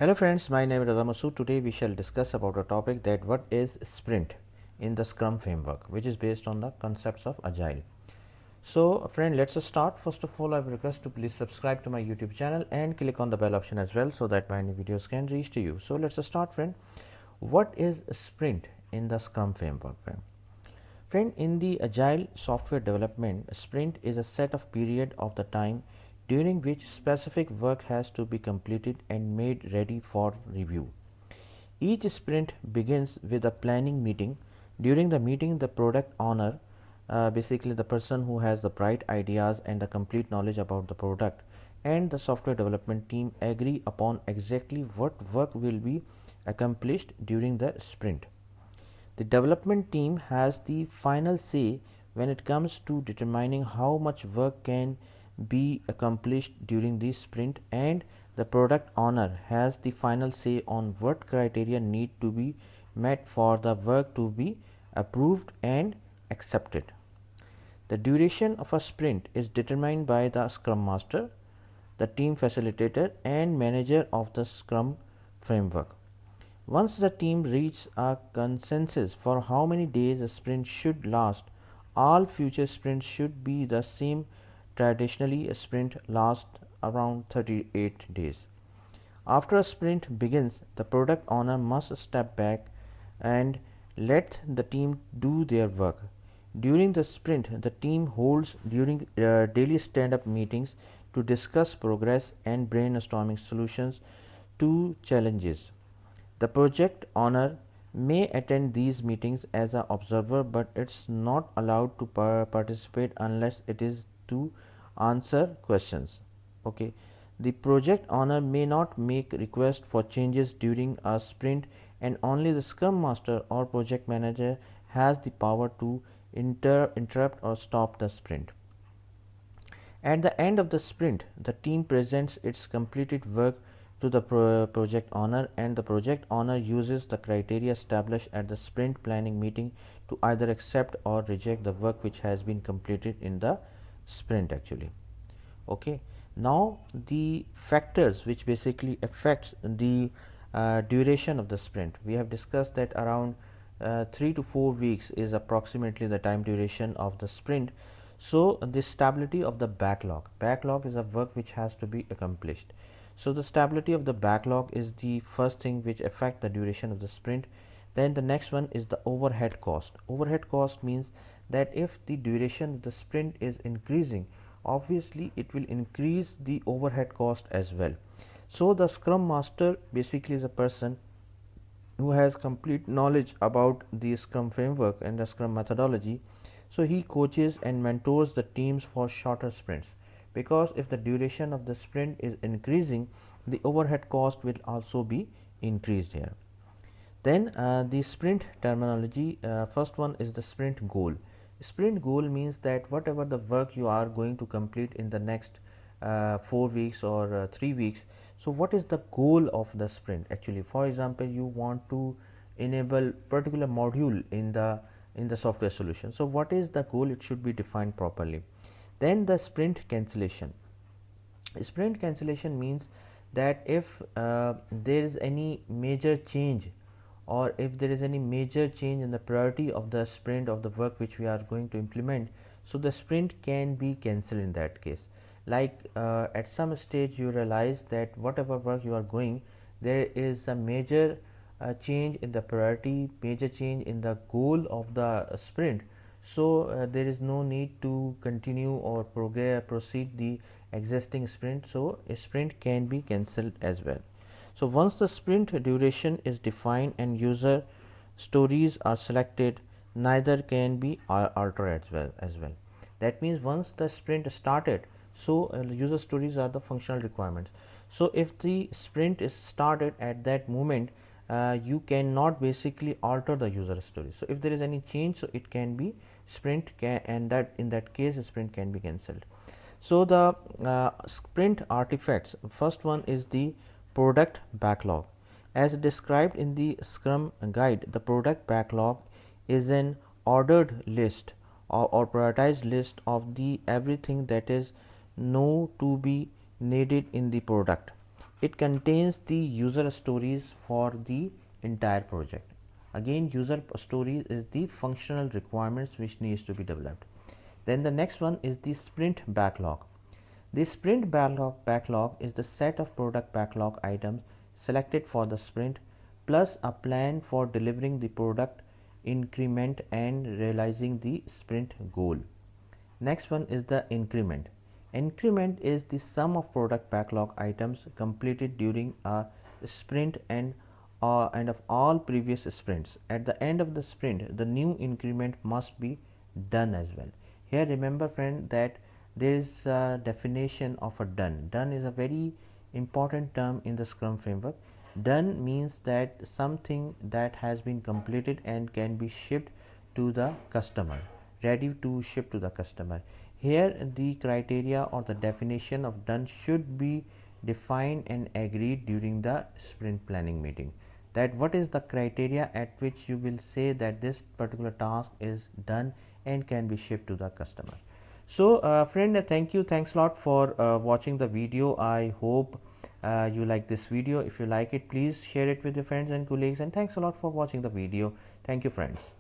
Hello friends, my name is Radha. Today we shall discuss about a topic that what is sprint in the Scrum framework, which is based on the concepts of Agile. So friend, let's start. First of all, I will request to please subscribe to my YouTube channel and click on the bell option as well so that my new videos can reach to you. So let's start friend. What is sprint in the Scrum framework friend? Friend, in the agile software development, a sprint is a set of period of the time during which specific work has to be completed and made ready for review. Each sprint begins with a planning meeting. During the meeting, the product owner, basically the person who has the bright ideas and the complete knowledge about the product, and the software development team agree upon exactly what work will be accomplished during the sprint. The development team has the final say when it comes to determining how much work can be accomplished during the sprint, and the product owner has the final say on what criteria need to be met for the work to be approved and accepted. The duration of a sprint is determined by the Scrum Master, the team facilitator, and manager of the Scrum framework. Once the team reaches a consensus for how many days a sprint should last, all future sprints should be the same. Traditionally, a sprint lasts around 38 days. After a sprint begins, the product owner must step back and let the team do their work. During the sprint, the team holds during daily stand-up meetings to discuss progress and brainstorming solutions to challenges. The project owner may attend these meetings as an observer, but it's not allowed to participate unless it is to answer questions. Okay. The project owner may not make requests for changes during a sprint, and only the Scrum Master or project manager has the power to interrupt or stop the sprint. At the end of the sprint, the team presents its completed work to the project owner, and the project owner uses the criteria established at the sprint planning meeting to either accept or reject the work which has been completed in the sprint actually. Okay. Now the factors which basically affects the duration of the sprint. We have discussed that around 3 to 4 weeks is approximately the time duration of the sprint. So the stability of the backlog is a work which has to be accomplished. So the stability of the backlog is the first thing which affect the duration of the sprint. Then the next one is the overhead cost. Overhead cost means that if the duration of the sprint is increasing, obviously it will increase the overhead cost as well. So the Scrum Master basically is a person who has complete knowledge about the Scrum framework and the Scrum methodology. So he coaches and mentors the teams for shorter sprints, because if the duration of the sprint is increasing, the overhead cost will also be increased here. Then the sprint terminology, first one is the sprint goal. Sprint goal means that whatever the work you are going to complete in the next 4 weeks or 3 weeks, so what is the goal of the sprint actually? For example, you want to enable particular module in the software solution. So what is the goal? It should be defined properly. Then the sprint cancellation. Sprint cancellation means that if there is any major change, or if there is any major change in the priority of the sprint of the work which we are going to implement, so the sprint can be cancelled in that case. Like at some stage you realize that whatever work you are going, there is a major change in the priority, major change in the goal of the sprint. So there is no need to continue or proceed the existing sprint, so a sprint can be cancelled as well. So once the sprint duration is defined and user stories are selected, neither can be altered as well. That means once the sprint started, so user stories are the functional requirements. So if the sprint is started at that moment, you cannot basically alter the user story. So if there is any change, so it can be sprint can, and that in that case sprint can be cancelled. So the sprint artifacts, first one is the product backlog. As described in the Scrum guide, the product backlog is an ordered list or prioritized list of the everything that is known to be needed in the product. it contains the user stories for the entire project. Again, user stories is the functional requirements which needs to be developed. Then the next one is the sprint backlog. The sprint backlog is the set of product backlog items selected for the sprint plus a plan for delivering the product increment and realizing the sprint goal. Next one is the increment. Increment is the sum of product backlog items completed during a sprint and of all previous sprints. At the end of the sprint, the new increment must be done as well. Here remember friend that there is a definition of a done. Done is a very important term in the Scrum framework. Done means that something that has been completed and can be shipped to the customer, ready to ship to the customer. Here the criteria or the definition of done should be defined and agreed during the sprint planning meeting, that what is the criteria at which you will say that this particular task is done and can be shipped to the customer. So friend, thanks a lot for watching the video. I hope you like this video. If you like it, please share it with your friends and colleagues, and thanks a lot for watching the video. Thank you friends.